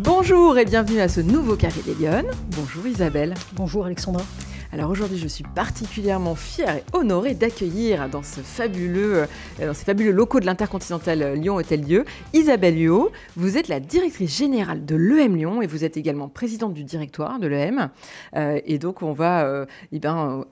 Bonjour et bienvenue à ce nouveau Café des Lyonnes. Bonjour Isabelle. Bonjour Alexandra. Alors aujourd'hui, je suis particulièrement fière et honorée d'accueillir dans ces fabuleux locaux de l'Intercontinental Lyon-Hôtel-Dieu, Isabelle Huot. Vous êtes la directrice générale de l'EM Lyon et vous êtes également présidente du directoire de l'EM. Et donc, on va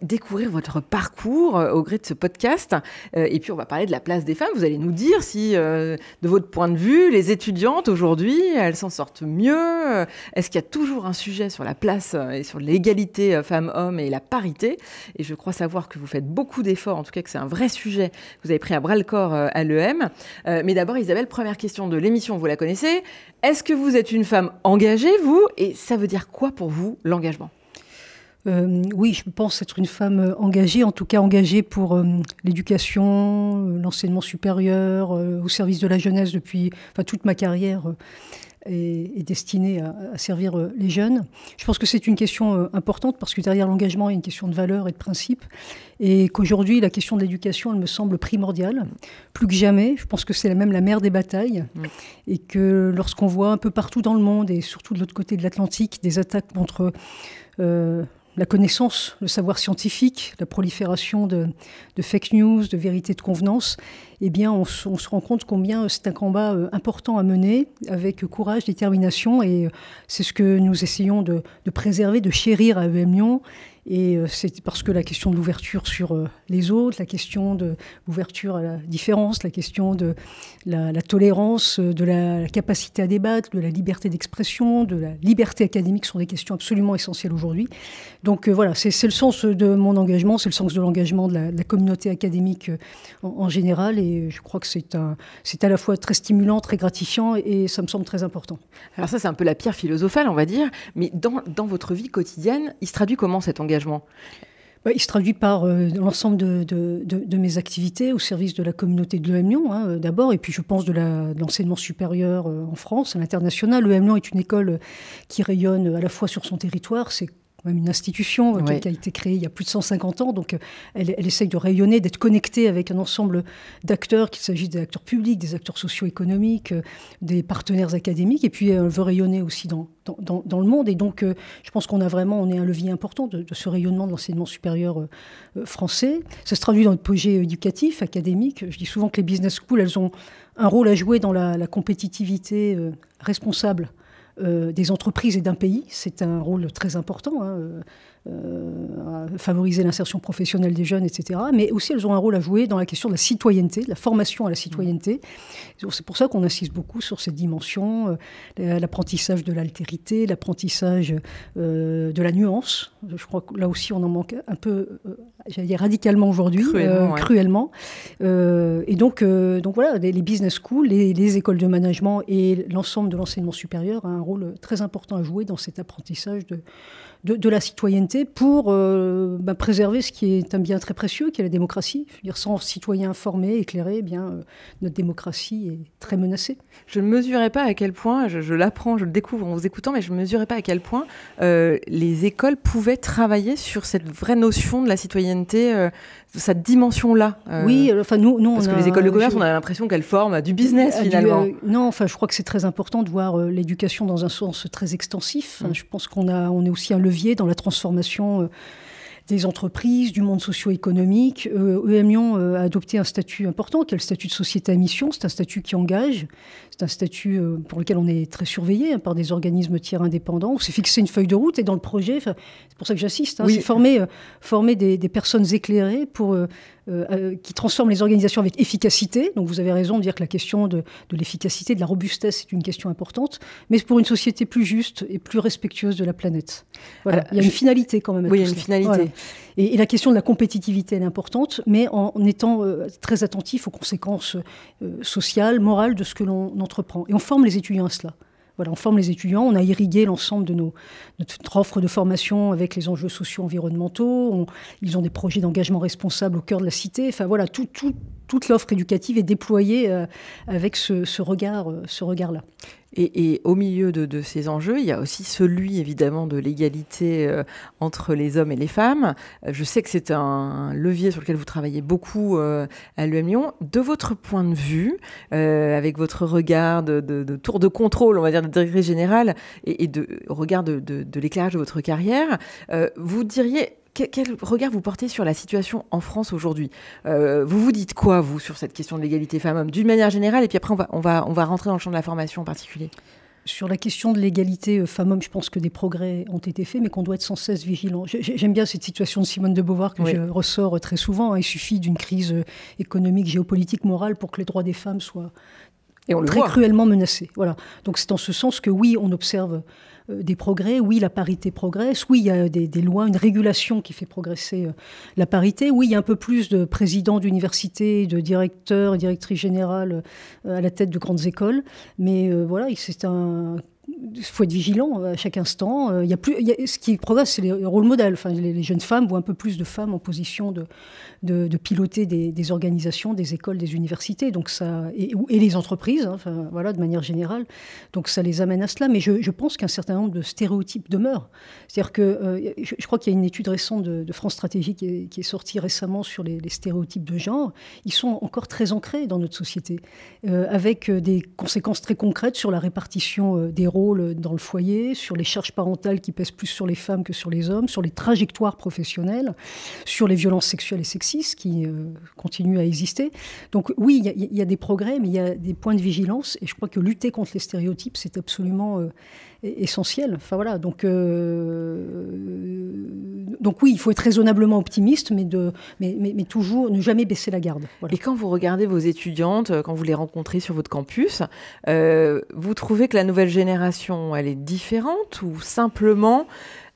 découvrir votre parcours au gré de ce podcast. Et puis, on va parler de la place des femmes. Vous allez nous dire si, de votre point de vue, les étudiantes aujourd'hui, elles s'en sortent mieux. Est-ce qu'il y a toujours un sujet sur la place et sur l'égalité femmes-hommes et la parité, et je crois savoir que vous faites beaucoup d'efforts, en tout cas que c'est un vrai sujet que vous avez pris à bras-le-corps à l'EM. Mais d'abord, Isabelle, première question de l'émission, vous la connaissez. Est-ce que vous êtes une femme engagée, vous? Et ça veut dire quoi pour vous, l'engagement? Oui, je pense être une femme engagée, en tout cas engagée pour l'éducation, l'enseignement supérieur, au service de la jeunesse depuis toute ma carrière. Est destinée à servir les jeunes. Je pense que c'est une question importante parce que derrière l'engagement, il y a une question de valeur et de principe et qu'aujourd'hui, la question de l'éducation, elle me semble primordiale, plus que jamais. Je pense que c'est même la mère des batailles et que lorsqu'on voit un peu partout dans le monde et surtout de l'autre côté de l'Atlantique des attaques contre la connaissance, le savoir scientifique, la prolifération de fake news, de vérités de convenance, eh bien, on se rend compte combien c'est un combat important à mener avec courage, détermination. Et c'est ce que nous essayons de préserver, de chérir à EM Lyon. Et c'est parce que la question de l'ouverture sur les autres, la question de l'ouverture à la différence, la question de la tolérance, de la capacité à débattre, de la liberté d'expression, de la liberté académique sont des questions absolument essentielles aujourd'hui. Donc voilà, c'est le sens de mon engagement, c'est le sens de l'engagement de la communauté académique en général. Et je crois que c'est à la fois très stimulant, très gratifiant et ça me semble très important. Alors ça, c'est un peu la pierre philosophale, on va dire. Mais dans votre vie quotidienne, il se traduit comment cet engagement ? Il se traduit par l'ensemble de mes activités au service de la communauté de l'EM Lyon, d'abord, et puis je pense de l'enseignement supérieur en France, à l'international. L'EM Lyon est une école qui rayonne à la fois sur son territoire, c'est même une institution qui a été créée il y a plus de 150 ans, donc elle essaye de rayonner, d'être connectée avec un ensemble d'acteurs, qu'il s'agisse des acteurs publics, des acteurs socio-économiques, des partenaires académiques, et puis elle veut rayonner aussi dans le monde. Et donc, je pense on est un levier important de ce rayonnement de l'enseignement supérieur français. Ça se traduit dans notre projet éducatif, académique. Je dis souvent que les business schools, elles ont un rôle à jouer dans la compétitivité responsable des entreprises et d'un pays. C'est un rôle très important, à favoriser l'insertion professionnelle des jeunes, etc. Mais aussi, elles ont un rôle à jouer dans la question de la citoyenneté, de la formation à la citoyenneté. C'est pour ça qu'on insiste beaucoup sur cette dimension, l'apprentissage de l'altérité, l'apprentissage de la nuance. Je crois que là aussi, on en manque un peu, j'allais dire radicalement aujourd'hui, cruellement. Et donc voilà, les business schools, les écoles de management et l'ensemble de l'enseignement supérieur a un rôle très important à jouer dans cet apprentissage de la citoyenneté pour préserver ce qui est un bien très précieux, qui est la démocratie. Je veux dire, sans citoyens informés, éclairés, notre démocratie est très menacée. Je ne mesurais pas à quel point, je l'apprends, je le découvre en vous écoutant, mais je ne mesurais pas à quel point les écoles pouvaient travailler sur cette vraie notion de la citoyenneté, de cette dimension-là. Oui, nous parce que les écoles de commerce, on a l'impression qu'elles forment du business, finalement. Non, je crois que c'est très important de voir l'éducation dans un sens très extensif. Je pense on est aussi un levier dans la transformation des entreprises, du monde socio-économique. EM Lyon a adopté un statut important, qui est le statut de société à mission. C'est un statut qui engage. C'est un statut pour lequel on est très surveillé par des organismes tiers indépendants. On s'est fixé une feuille de route et dans le projet, c'est pour ça que j'assiste, c'est former des personnes éclairées qui transforment les organisations avec efficacité. Donc vous avez raison de dire que la question de l'efficacité, de la robustesse, c'est une question importante, mais c'est pour une société plus juste et plus respectueuse de la planète. Voilà. Il y a une finalité quand même. Oui, il y a une finalité. Voilà. Et la question de la compétitivité, elle est importante, mais en étant très attentif aux conséquences sociales, morales de ce que l'on entreprend. Et on forme les étudiants à cela. Voilà, on forme les étudiants, on a irrigué l'ensemble de notre offre de formation avec les enjeux socio-environnementaux. Ils ont des projets d'engagement responsable au cœur de la cité. Enfin voilà, toute l'offre éducative est déployée avec ce regard-là. Et au milieu de ces enjeux, il y a aussi celui, évidemment, de l'égalité entre les hommes et les femmes. Je sais que c'est un levier sur lequel vous travaillez beaucoup à l'UM Lyon. De votre point de vue, avec votre regard de tour de contrôle, on va dire, de directrice générale, et au regard de l'éclairage de votre carrière, vous diriez... Quel regard vous portez sur la situation en France aujourd'hui ? Vous vous dites quoi, vous, sur cette question de l'égalité femmes-hommes, d'une manière générale, et puis après, on va rentrer dans le champ de la formation en particulier. Sur la question de l'égalité femmes-hommes, je pense que des progrès ont été faits, mais qu'on doit être sans cesse vigilant. J'aime bien cette situation de Simone de Beauvoir que je ressors très souvent. Il suffit d'une crise économique, géopolitique, morale pour que les droits des femmes soient très cruellement menacés. Voilà. Donc c'est en ce sens que oui, on observe des progrès, oui, la parité progresse, oui, il y a des lois, une régulation qui fait progresser la parité, oui, il y a un peu plus de présidents d'université, de directeurs et directrices générales à la tête de grandes écoles, mais voilà, il faut être vigilant à chaque instant. Ce qui progresse, c'est les rôles modèles. Enfin, les jeunes femmes voient un peu plus de femmes en position de piloter des organisations, des écoles, des universités, donc et les entreprises, enfin, voilà, de manière générale. Donc ça les amène à cela. Mais je pense qu'un certain nombre de stéréotypes demeurent. C'est-à-dire que je crois qu'il y a une étude récente de France Stratégie qui est sortie récemment sur les stéréotypes de genre. Ils sont encore très ancrés dans notre société, avec des conséquences très concrètes sur la répartition des rôle dans le foyer, sur les charges parentales qui pèsent plus sur les femmes que sur les hommes, sur les trajectoires professionnelles, sur les violences sexuelles et sexistes qui continuent à exister. Donc oui, il y a des progrès, mais il y a des points de vigilance, et je crois que lutter contre les stéréotypes, c'est absolument essentiel. Enfin voilà, donc oui, il faut être raisonnablement optimiste, mais toujours ne jamais baisser la garde. Voilà. Et quand vous regardez vos étudiantes, quand vous les rencontrez sur votre campus, vous trouvez que la nouvelle génération, elle est différente, ou simplement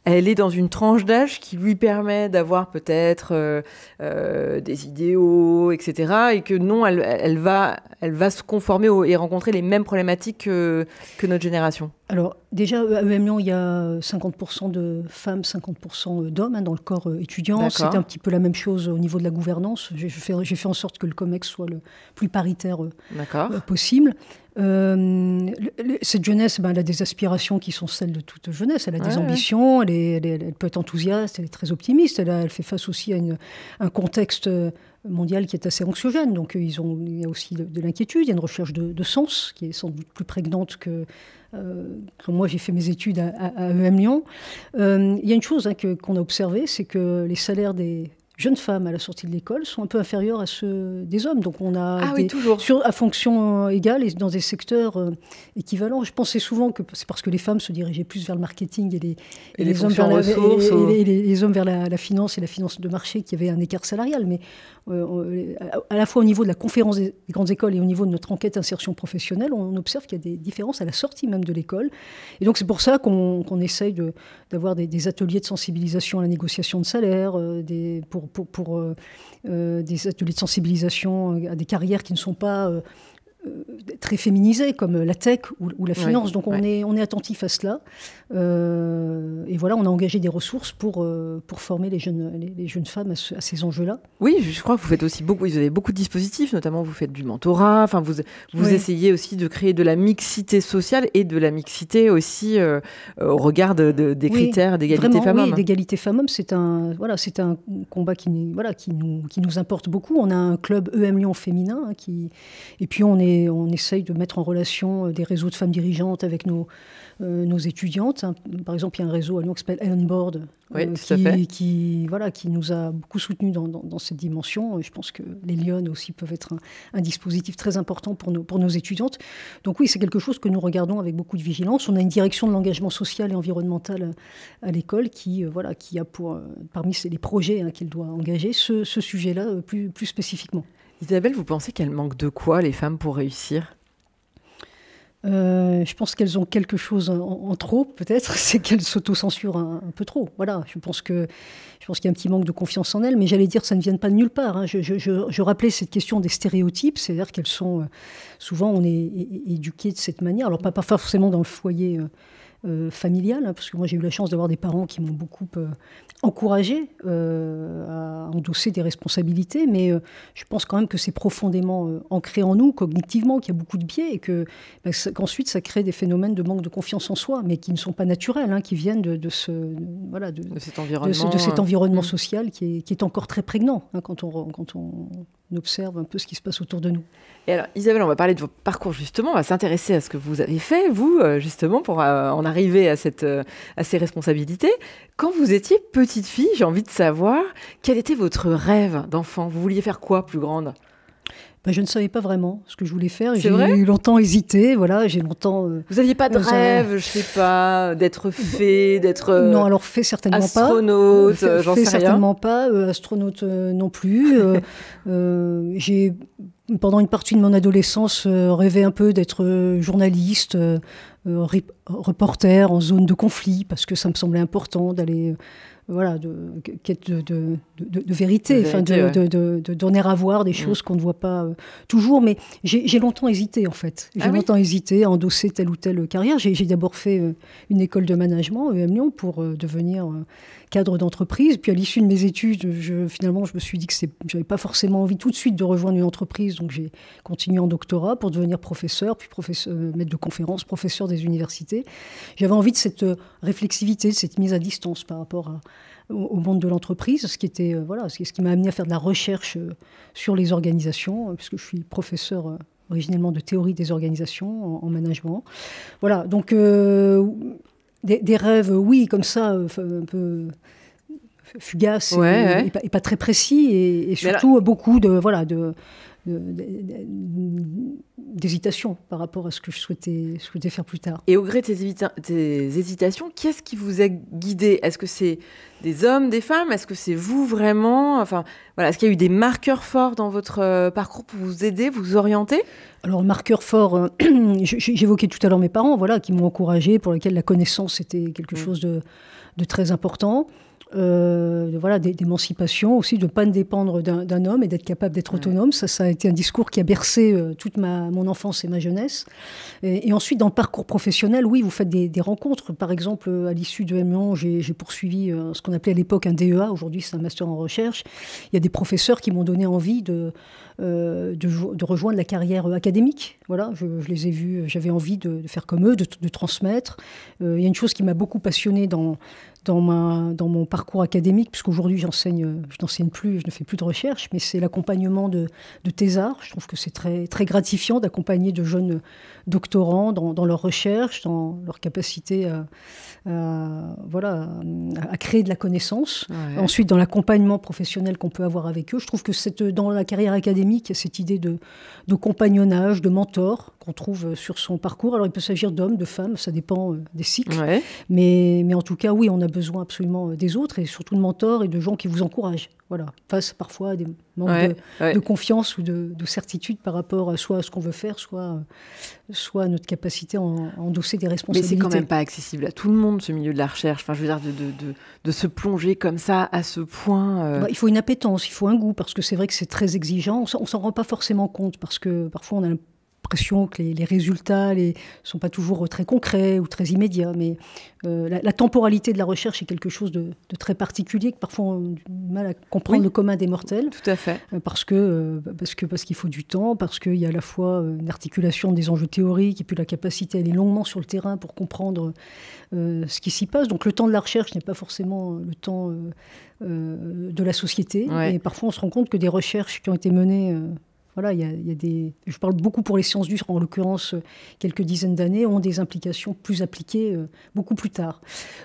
elle est dans une tranche d'âge qui lui permet d'avoir peut-être des idéaux, etc. Et que non, elle va se conformer et rencontrer les mêmes problématiques que notre génération. Alors déjà, à EM Lyon, il y a 50% de femmes, 50% d'hommes dans le corps étudiant. C'est un petit peu la même chose au niveau de la gouvernance. J'ai fait en sorte que le COMEX soit le plus paritaire possible. Cette jeunesse, elle a des aspirations qui sont celles de toute jeunesse. Elle a des ambitions, elle peut être enthousiaste, elle est très optimiste. Elle fait face aussi à un contexte mondial qui est assez anxiogène. Donc il y a aussi de l'inquiétude, il y a une recherche de sens qui est sans doute plus prégnante que quand moi j'ai fait mes études à EM Lyon. Il y a une chose qu'on a observée, c'est que les salaires des jeunes femmes à la sortie de l'école sont un peu inférieurs à ceux des hommes. Donc on a à fonction égale et dans des secteurs équivalents. Je pensais souvent que c'est parce que les femmes se dirigeaient plus vers le marketing et les hommes vers les hommes vers la finance et la finance de marché qu'il y avait un écart salarial. Mais à la fois au niveau de la conférence des grandes écoles et au niveau de notre enquête insertion professionnelle, on observe qu'il y a des différences à la sortie même de l'école. Et donc c'est pour ça qu'on essaye d'avoir des ateliers de sensibilisation à la négociation de salaire, pour des ateliers de sensibilisation à des carrières qui ne sont pas très féminisées, comme la tech ou la finance. Donc on est attentif à cela. Et voilà, on a engagé des ressources pour former les jeunes femmes à ces enjeux-là. Oui, je crois que vous faites aussi vous avez beaucoup de dispositifs, notamment vous faites du mentorat, enfin vous essayez aussi de créer de la mixité sociale et de la mixité aussi au regard des critères d'égalité femmes-hommes. Oui, d'égalité femmes-hommes, c'est un combat qui nous importe beaucoup. On a un club EM Lyon féminin et puis on essaye de mettre en relation des réseaux de femmes dirigeantes avec nos étudiantes. Par exemple, il y a un réseau à Lyon qui s'appelle Ellen Board, qui nous a beaucoup soutenus dans cette dimension. Je pense que les Lyonnes aussi peuvent être un dispositif très important pour nos étudiantes. Donc oui, c'est quelque chose que nous regardons avec beaucoup de vigilance. On a une direction de l'engagement social et environnemental à l'école qui a parmi les projets qu'elle doit engager ce sujet-là plus spécifiquement. Isabelle, vous pensez qu'elles manquent de quoi, les femmes, pour réussir ? Je pense qu'elles ont quelque chose en trop, peut-être, c'est qu'elles s'autocensurent un peu trop. Voilà, je pense qu'il y a un petit manque de confiance en elles, mais j'allais dire que ça ne vient pas de nulle part. Je rappelais cette question des stéréotypes, c'est-à-dire qu'elles sont... souvent, on est éduqué de cette manière, alors pas forcément dans le foyer familiale, hein, parce que moi j'ai eu la chance d'avoir des parents qui m'ont beaucoup encouragée à endosser des responsabilités, mais je pense quand même que c'est profondément ancré en nous, cognitivement, qu'il y a beaucoup de biais et qu'ensuite ça crée des phénomènes de manque de confiance en soi, mais qui ne sont pas naturels, hein, qui viennent de cet environnement social qui est encore très prégnant, hein, quand on observe un peu ce qui se passe autour de nous. Et alors, Isabelle, on va parler de votre parcours, justement. On va s'intéresser à ce que vous avez fait, vous, justement, pour en arriver à ces responsabilités. Quand vous étiez petite fille, j'ai envie de savoir, quel était votre rêve d'enfant? Vous vouliez faire quoi, plus grande? Je ne savais pas vraiment ce que je voulais faire. C'est vrai ? J'ai longtemps hésité, voilà, j'ai longtemps... Vous n'aviez pas de rêve, je sais pas, d'être fée, d'être non, alors fée, certainement astronaute, pas. J'en sais rien. Certainement pas, astronaute non plus. J'ai, pendant une partie de mon adolescence, rêvé un peu d'être journaliste, reporter en zone de conflit, parce que ça me semblait important d'aller... voilà, quête de vérité, de donner à voir des choses qu'on ne voit pas toujours. Mais j'ai longtemps hésité, en fait. J'ai longtemps hésité à endosser telle ou telle carrière. J'ai d'abord fait une école de management, EM Lyon, pour devenir cadre d'entreprise. Puis à l'issue de mes études, finalement, je me suis dit que je n'avais pas forcément envie tout de suite de rejoindre une entreprise. Donc j'ai continué en doctorat pour devenir professeur, puis maître de conférences, professeur des universités. J'avais envie de cette réflexivité, de cette mise à distance par rapport au monde de l'entreprise, ce qui m'a amené à faire de la recherche sur les organisations, puisque je suis professeur originellement de théorie des organisations en management. Voilà, donc des rêves, oui, comme ça, un peu fugaces et pas très précis, et surtout beaucoup d'hésitation par rapport à ce que je souhaitais faire plus tard. Et au gré de tes hésitations, qui est-ce qui vous a guidé? Est-ce que c'est des hommes, des femmes? Est-ce que c'est vous vraiment? Enfin, voilà, est-ce qu'il y a eu des marqueurs forts dans votre parcours pour vous aider, vous orienter? Alors, marqueur fort, j'évoquais tout à l'heure mes parents, voilà, qui m'ont encouragé, pour lesquels la connaissance était quelque chose de très important. D'émancipation aussi, de ne pas dépendre d'un homme et d'être capable d'être autonome. Ça a été un discours qui a bercé toute mon enfance et ma jeunesse. Et ensuite, dans le parcours professionnel, oui, vous faites des rencontres. Par exemple, à l'issue de EM Lyon, j'ai poursuivi ce qu'on appelait à l'époque un DEA. Aujourd'hui, c'est un master en recherche. Il y a des professeurs qui m'ont donné envie de rejoindre la carrière académique. Voilà, je les ai vus, j'avais envie de faire comme eux, de transmettre. Il y a une chose qui m'a beaucoup passionnée dans mon parcours académique, puisqu'aujourd'hui je n'enseigne plus, je ne fais plus de recherche, mais c'est l'accompagnement de thésards. Je trouve que c'est très, très gratifiant d'accompagner de jeunes doctorants dans leur recherche, dans leur capacité à créer de la connaissance. Ouais. Ensuite, dans l'accompagnement professionnel qu'on peut avoir avec eux, je trouve que dans la carrière académique, il y a cette idée de compagnonnage, de mentor qu'on trouve sur son parcours. Alors il peut s'agir d'hommes, de femmes, ça dépend des cycles. Ouais. Mais en tout cas, oui, on a besoin absolument des autres, et surtout de mentors et de gens qui vous encouragent. Voilà, face parfois à des manques de confiance ou de certitude par rapport soit à ce qu'on veut faire, soit à notre capacité à endosser des responsabilités. Mais c'est quand même pas accessible à tout le monde, ce milieu de la recherche. Enfin, je veux dire, de se plonger comme ça, à ce point... il faut une appétence, il faut un goût, parce que c'est vrai que c'est très exigeant. On s'en rend pas forcément compte, parce que parfois on a l'impression que les résultats ne sont pas toujours très concrets ou très immédiats, mais la temporalité de la recherche est quelque chose de très particulier, que parfois on a du mal à comprendre le commun des mortels. Tout à fait. Parce qu'il faut du temps, parce qu'il y a à la fois une articulation des enjeux théoriques et puis la capacité à aller longuement sur le terrain pour comprendre ce qui s'y passe. Donc le temps de la recherche n'est pas forcément le temps de la société. Ouais. Et parfois on se rend compte que des recherches qui ont été menées... Voilà, je parle beaucoup pour les sciences dures, en l'occurrence, quelques dizaines d'années, ont des implications plus appliquées beaucoup plus tard.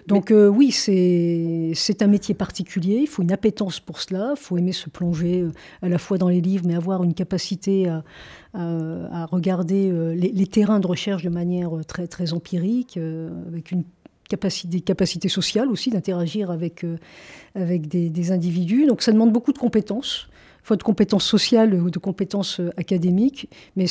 Donc oui, c'est un métier particulier, il faut une appétence pour cela, il faut aimer se plonger à la fois dans les livres, mais avoir une capacité à regarder les terrains de recherche de manière très, très empirique, avec des capacités sociales aussi, d'interagir avec des individus. Donc ça demande beaucoup de compétences. Faut de compétences sociales ou de compétences académiques, mais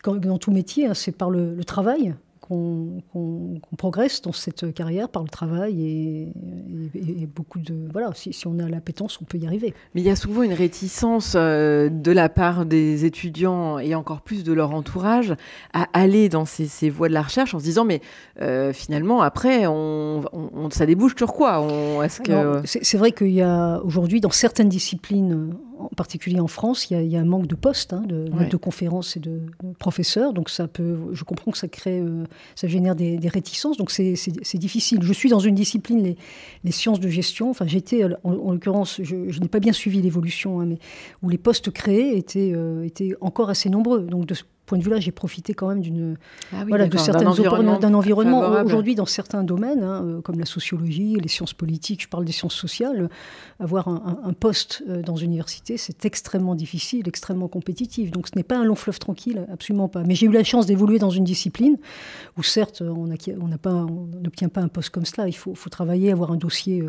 dans tout métier, c'est par le travail qu'on progresse dans cette carrière par le travail et beaucoup de... Voilà, si on a l'appétence, on peut y arriver. Mais il y a souvent une réticence de la part des étudiants et encore plus de leur entourage à aller dans ces voies de la recherche en se disant mais finalement après ça débouche sur quoi C'est vrai qu'il y a aujourd'hui dans certaines disciplines, en particulier en France, il y a un manque de postes, de maîtres de conférences et de professeurs. Donc je comprends que ça génère des réticences. Donc c'est difficile. Je suis dans une discipline, les sciences de gestion. Enfin, j'étais, en l'occurrence, je n'ai pas bien suivi l'évolution, mais où les postes créés étaient encore assez nombreux. Donc de ce point de vue-là, j'ai profité quand même d'un environnement. Aujourd'hui, dans certains domaines, comme la sociologie, les sciences politiques, je parle des sciences sociales, avoir un poste dans une université, c'est extrêmement difficile, extrêmement compétitif. Donc ce n'est pas un long fleuve tranquille, absolument pas. Mais j'ai eu la chance d'évoluer dans une discipline où certes, on n'obtient pas un poste comme cela. Il faut travailler, avoir un dossier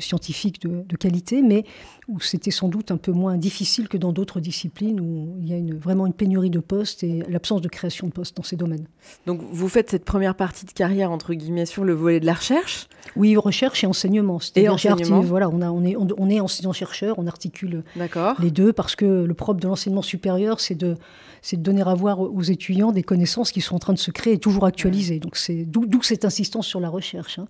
scientifique de qualité, mais où c'était sans doute un peu moins difficile que dans d'autres disciplines où il y a vraiment une pénurie de postes et l'absence de création de postes dans ces domaines. Donc vous faites cette première partie de carrière, entre guillemets, sur le volet de la recherche ? Oui, recherche et enseignement. Voilà, on est enseignant-chercheur, on articule les deux parce que le propre de l'enseignement supérieur, c'est de donner à voir aux étudiants des connaissances qui sont en train de se créer et toujours actualisées. Donc c'est d'où cette insistance sur la recherche.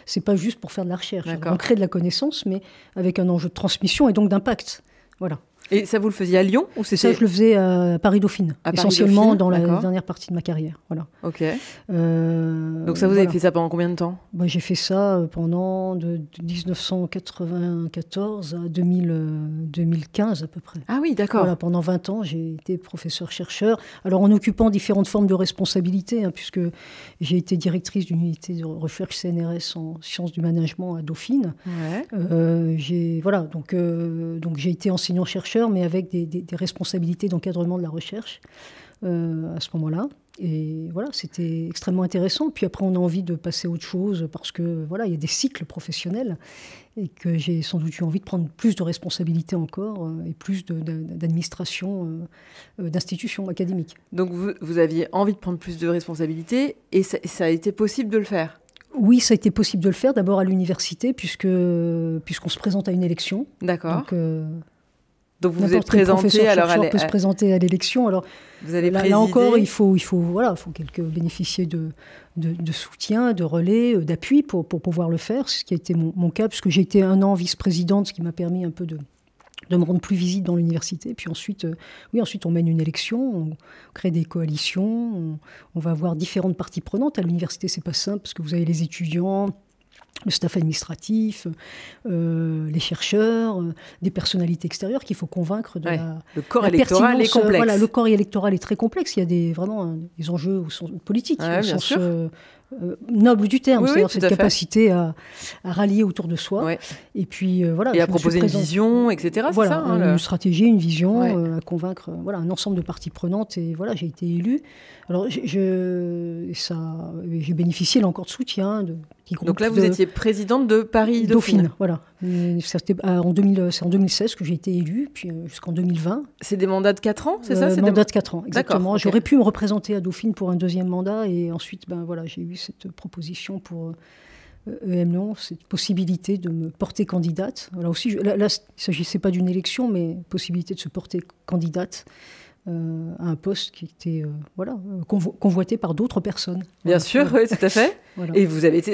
C'est pas juste pour faire de la recherche. On crée de la connaissance, mais avec un enjeu de transmission et donc d'impact. Voilà. Et ça, vous le faisiez à Lyon ou c'était... Ça, je le faisais à Paris-Dauphine, essentiellement dans la dernière partie de ma carrière. Voilà. Ok. Donc ça, vous avez fait ça pendant combien de temps ? J'ai fait ça pendant de 1994 à 2015 à peu près. Ah oui, d'accord. Voilà, pendant 20 ans, j'ai été professeur-chercheur. Alors en occupant différentes formes de responsabilité, puisque j'ai été directrice d'une unité de recherche CNRS en sciences du management à Dauphine. Ouais. J'ai été enseignant-chercheur, mais avec des responsabilités d'encadrement de la recherche à ce moment-là. Et voilà, c'était extrêmement intéressant. Puis après, on a envie de passer à autre chose parce que voilà, il y a des cycles professionnels et que j'ai sans doute eu envie de prendre plus de responsabilités encore et plus d'administration d'institutions académiques. Donc vous aviez envie de prendre plus de responsabilités et ça a été possible de le faire ? Oui, ça a été possible de le faire, d'abord à l'université, puisqu'on se présente à une élection. D'accord. Donc vous vous êtes présenté peut se présenter à l'élection. Alors vous avez présidé. Là encore, il faut bénéficier de soutien, de relais, d'appui pour pouvoir le faire. Ce qui a été mon cas, puisque j'ai été 1 an vice-présidente, ce qui m'a permis un peu de me rendre plus visible dans l'université. Puis ensuite, on mène une élection, on crée des coalitions, on va avoir différentes parties prenantes. À l'université, c'est pas simple parce que vous avez les étudiants, le staff administratif, les chercheurs, des personnalités extérieures qu'il faut convaincre de le corps électoral est complexe. Voilà, le corps électoral est très complexe. Il y a vraiment des enjeux au sens politique, au sens noble du terme, c'est-à-dire cette capacité à rallier autour de soi. Ouais. Et puis et à proposer une vision, etc. Voilà, c'est ça, une stratégie, une vision, à convaincre un ensemble de parties prenantes. Et voilà, j'ai été élue. Alors j'ai bénéficié là encore de soutien. Donc là, vous étiez présidente de Paris-Dauphine. Voilà. C'est en 2016 que j'ai été élue, puis jusqu'en 2020. C'est des mandats de 4 ans, c'est ça ? Mandats de 4 ans, exactement. D'accord, okay. J'aurais pu me représenter à Dauphine pour un 2e mandat, et ensuite, j'ai eu cette proposition pour EM Lyon, cette possibilité de me porter candidate. Là aussi, là, il ne s'agissait pas d'une élection, mais possibilité de se porter candidate à un poste qui était convoité par d'autres personnes. Bien sûr, oui, tout à fait. Voilà. Et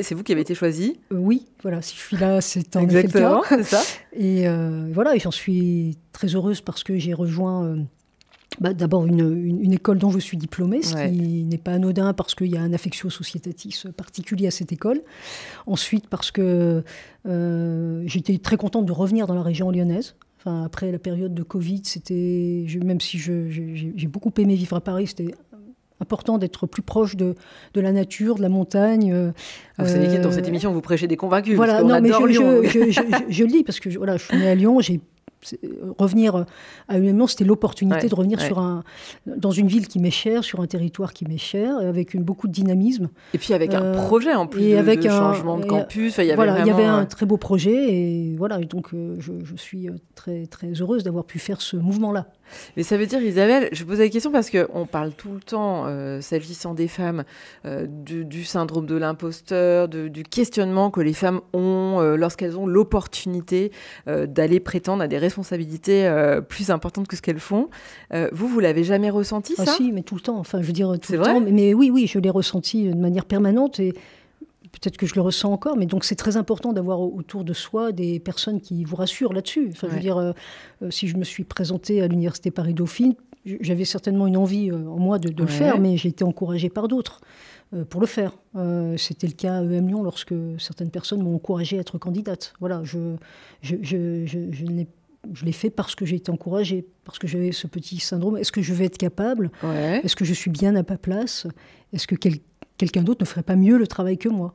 c'est vous qui avez été choisie ? Oui, voilà, si je suis là, c'est en effet le cas. C'est ça. Et et j'en suis très heureuse parce que j'ai rejoint d'abord une école dont je suis diplômée, ce qui n'est pas anodin parce qu'il y a un affectio societatis particulier à cette école. Ensuite, parce que j'étais très contente de revenir dans la région lyonnaise. Après la période de Covid, même si j'ai beaucoup aimé vivre à Paris, c'était important d'être plus proche de la nature, de la montagne. Vous savez que dans cette émission, vous prêchez des convaincus. Voilà, parce qu'on adore Lyon. Je le dis parce que je suis née à Lyon, revenir à Lyon, c'était l'opportunité de revenir dans une ville qui m'est chère, sur un territoire qui m'est cher, avec beaucoup de dynamisme. Et puis avec un projet en plus de changement de campus. Il y avait un très beau projet et donc je suis très, très heureuse d'avoir pu faire ce mouvement-là. Mais ça veut dire, Isabelle, je pose la question parce qu'on parle tout le temps, s'agissant des femmes, du syndrome de l'imposteur, du questionnement que les femmes ont lorsqu'elles ont l'opportunité d'aller prétendre à des responsabilités plus importantes que ce qu'elles font. Vous l'avez jamais ressenti, ça ? Ah si, mais tout le temps. Enfin, je veux dire, tout C'est le vrai ? temps. Mais oui, je l'ai ressenti de manière permanente et peut-être que je le ressens encore, mais donc c'est très important d'avoir autour de soi des personnes qui vous rassurent là-dessus. Enfin, je veux dire, si je me suis présentée à l'Université Paris-Dauphine, j'avais certainement une envie en moi de le faire, mais j'ai été encouragée par d'autres pour le faire. C'était le cas à EM Lyon lorsque certaines personnes m'ont encouragée à être candidate. Voilà, je l'ai fait parce que j'ai été encouragée, parce que j'avais ce petit syndrome. Est-ce que je vais être capable ? Est-ce que je suis bien à ma place ? Est-ce que quelqu'un d'autre ne ferait pas mieux le travail que moi ?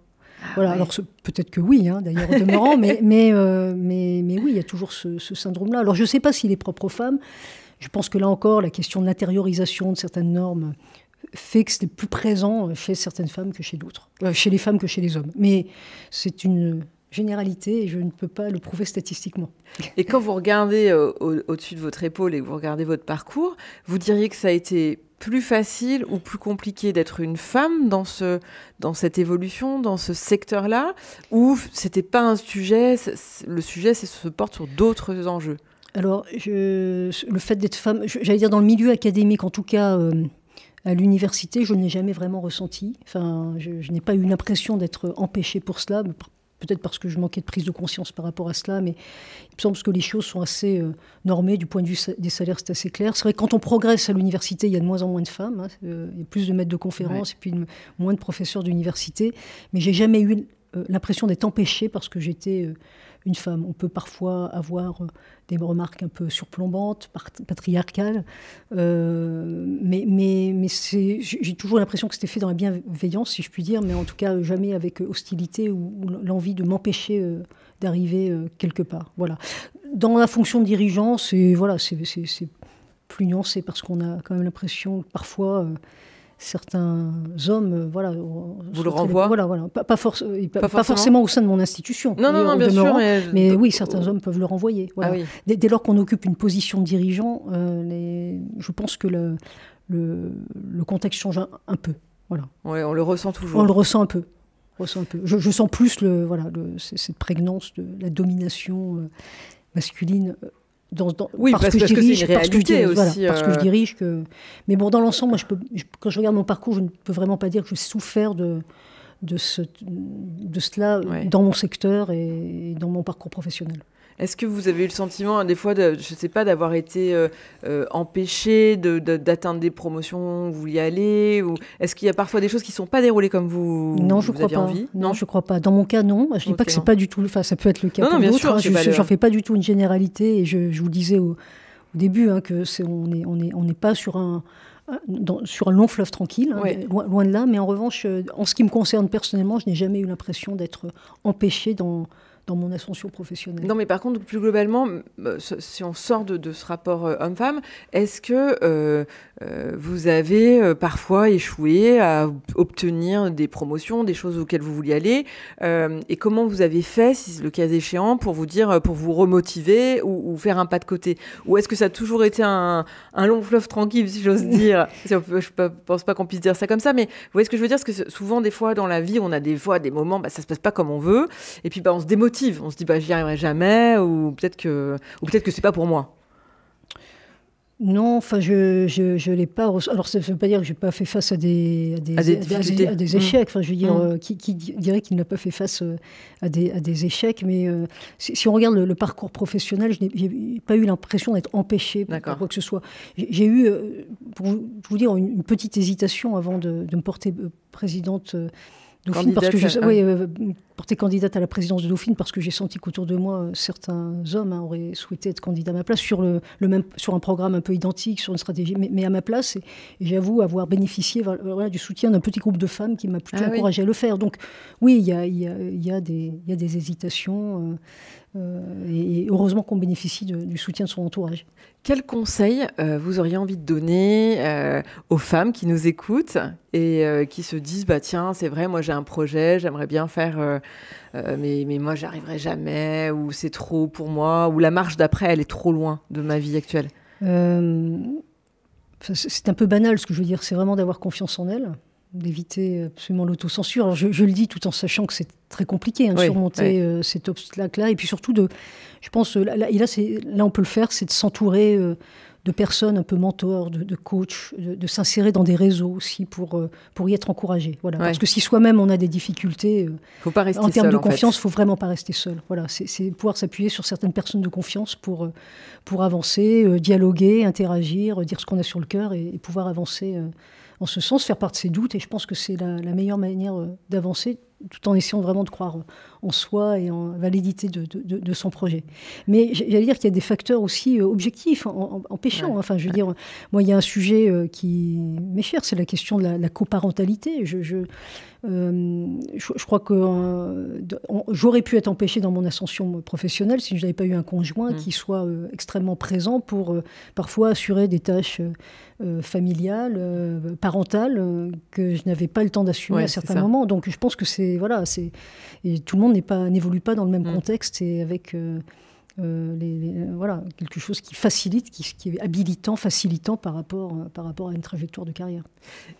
Voilà, alors peut-être que oui, d'ailleurs, au demeurant, mais oui, il y a toujours ce syndrome-là. Alors je ne sais pas s'il est propre aux femmes. Je pense que là encore, la question de l'intériorisation de certaines normes fait que c'est plus présent chez certaines femmes que chez d'autres, chez les femmes que chez les hommes. Mais c'est une généralité et je ne peux pas le prouver statistiquement. Et quand vous regardez au-dessus de votre épaule et que vous regardez votre parcours, vous diriez que ça a été plus facile ou plus compliqué d'être une femme dans cette évolution, dans ce secteur-là, ou c'était pas un sujet, le sujet se porte sur d'autres enjeux ? Alors, le fait d'être femme, j'allais dire dans le milieu académique, en tout cas à l'université, je ne l'ai jamais vraiment ressenti. Enfin, je n'ai pas eu l'impression d'être empêchée pour cela. Peut-être parce que je manquais de prise de conscience par rapport à cela, mais il me semble que les choses sont assez normées du point de vue des salaires, c'est assez clair. C'est vrai que quand on progresse à l'université, il y a de moins en moins de femmes, il y a plus de maîtres de conférences et puis moins de professeurs d'université, mais j'ai jamais eu l'impression d'être empêchée parce que j'étais une femme. On peut parfois avoir des remarques un peu surplombantes, patriarcales, mais j'ai toujours l'impression que c'était fait dans la bienveillance, si je puis dire, mais en tout cas jamais avec hostilité ou l'envie de m'empêcher d'arriver quelque part. Voilà. Dans la fonction de dirigeant, c'est plus nuancé parce qu'on a quand même l'impression que parfois certains hommes, vous le renvoient. Pas forcément au sein de mon institution. Non, bien sûr. Mais oui, certains hommes peuvent le renvoyer. Voilà. Ah oui. Dès lors qu'on occupe une position de dirigeant, je pense que le contexte change un peu. Voilà. Ouais, on le ressent toujours. On le ressent un peu. Je sens plus cette prégnance de la domination masculine. Oui, parce que c'est une réalité aussi. Parce que je dirige. Mais bon, dans l'ensemble, quand je regarde mon parcours, je ne peux vraiment pas dire que j'ai souffert de cela dans mon secteur et dans mon parcours professionnel. Est-ce que vous avez eu le sentiment, des fois, je ne sais pas, d'avoir été empêché d'atteindre des promotions où vous vouliez aller, ou est-ce qu'il y a parfois des choses qui ne sont pas déroulées comme vous aviez envie ? Non, je ne crois pas. Dans mon cas, non. Je ne dis pas que ce n'est pas du tout... Enfin, ça peut être le cas pour d'autres. Je n'en fais pas du tout une généralité. Et je vous le disais au début, qu'on n'est pas sur un long fleuve tranquille, loin de là. Mais en revanche, en ce qui me concerne personnellement, je n'ai jamais eu l'impression d'être empêchée dans mon ascension professionnelle. Non, mais par contre, plus globalement, si on sort de ce rapport homme-femme, est-ce que vous avez parfois échoué à obtenir des promotions, des choses auxquelles vous vouliez aller, et comment vous avez fait, si le cas échéant, pour vous remotiver ou faire un pas de côté ? Ou est-ce que ça a toujours été un long fleuve tranquille, si j'ose dire ? Je ne pense pas qu'on puisse dire ça comme ça, mais vous voyez ce que je veux dire ? Parce que souvent, des fois, dans la vie, on a des moments, ça ne se passe pas comme on veut, et puis on se démotive. On se dit j'y arriverai jamais, ou peut-être que c'est pas pour moi. Non, enfin je l'ai pas. Alors ça ne veut pas dire que j'ai pas fait face à des échecs. Enfin, je veux dire, qui dirait qu'il n'a pas fait face à des échecs. Mais si on regarde le parcours professionnel, je n'ai pas eu l'impression d'être empêchée par quoi que ce soit. J'ai eu, pour vous dire, une petite hésitation avant de me porter présidente Dauphine, parce que porter candidate à la présidence de Dauphine, parce que j'ai senti qu'autour de moi, certains hommes auraient souhaité être candidats à ma place sur un programme un peu identique, sur une stratégie, mais à ma place. Et j'avoue avoir bénéficié du soutien d'un petit groupe de femmes qui m'a plutôt encouragée à le faire. Donc oui, il y a des hésitations, et heureusement qu'on bénéficie du soutien de son entourage. Quel conseil vous auriez envie de donner aux femmes qui nous écoutent et qui se disent tiens, c'est vrai, moi j'ai un projet, j'aimerais bien faire, mais moi j'y arriverai jamais, ou c'est trop pour moi, ou la marche d'après elle est trop loin de ma vie actuelle ? C'est un peu banal ce que je veux dire, c'est vraiment d'avoir confiance en elle, d'éviter absolument l'autocensure. Alors je le dis tout en sachant que c'est très compliqué de surmonter cet obstacle-là. Et puis surtout, je pense, là on peut le faire, c'est de s'entourer de personnes un peu mentors, de coachs, de s'insérer dans des réseaux aussi pour y être encouragé. Voilà. Parce que si soi-même on a des difficultés, faut pas rester en termes seul, de confiance, il ne faut vraiment pas rester seul. Voilà. C'est pouvoir s'appuyer sur certaines personnes de confiance pour avancer, dialoguer, interagir, dire ce qu'on a sur le cœur et pouvoir avancer en ce sens, faire part de ses doutes. Et je pense que c'est la meilleure manière d'avancer, tout en essayant vraiment de croire en soi et en validité de son projet. Mais j'allais dire qu'il y a des facteurs aussi objectifs, empêchants. Enfin, je veux dire, moi, il y a un sujet qui m'est cher, c'est la question de la coparentalité. Je crois que j'aurais pu être empêchée dans mon ascension professionnelle si je n'avais pas eu un conjoint qui soit extrêmement présent pour parfois assurer des tâches familiales, parentales, que je n'avais pas le temps d'assumer à certains moments. Donc je pense que et tout le monde n'évolue pas dans le même contexte et avec quelque chose qui facilite, qui est habilitant, facilitant par rapport à une trajectoire de carrière.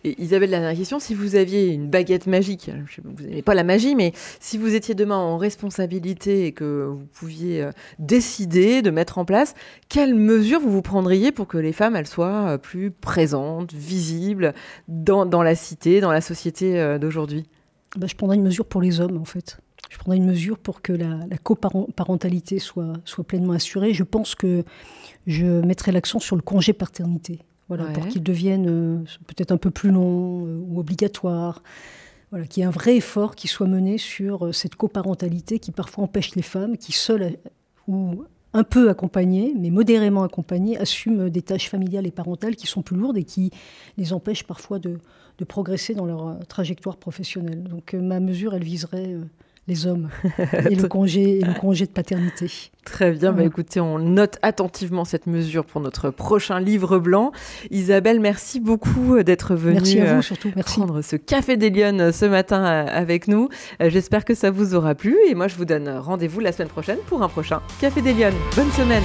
Et Isabelle, dernière question, si vous aviez une baguette magique, vous n'avez pas la magie, mais si vous étiez demain en responsabilité et que vous pouviez décider de mettre en place, quelles mesures vous prendriez pour que les femmes elles soient plus présentes, visibles dans la cité, dans la société d'aujourd'hui ? Je prendrais une mesure pour les hommes, en fait. Je prendrais une mesure pour que la coparentalité soit pleinement assurée. Je pense que je mettrais l'accent sur le congé paternité, pour qu'il devienne peut-être un peu plus long ou obligatoire. Voilà, qu'il y ait un vrai effort qui soit mené sur cette coparentalité qui parfois empêche les femmes qui, seules ou un peu accompagnées, mais modérément accompagnées, assument des tâches familiales et parentales qui sont plus lourdes et qui les empêchent parfois de progresser dans leur trajectoire professionnelle. Donc ma mesure, elle viserait les hommes et le congé de paternité. Très bien, écoutez, on note attentivement cette mesure pour notre prochain livre blanc. Isabelle, merci beaucoup d'être venue merci à vous, surtout. Merci. Prendre ce Café des Lyonnes ce matin avec nous. J'espère que ça vous aura plu et moi je vous donne rendez-vous la semaine prochaine pour un prochain Café des Lyonnes. Bonne semaine.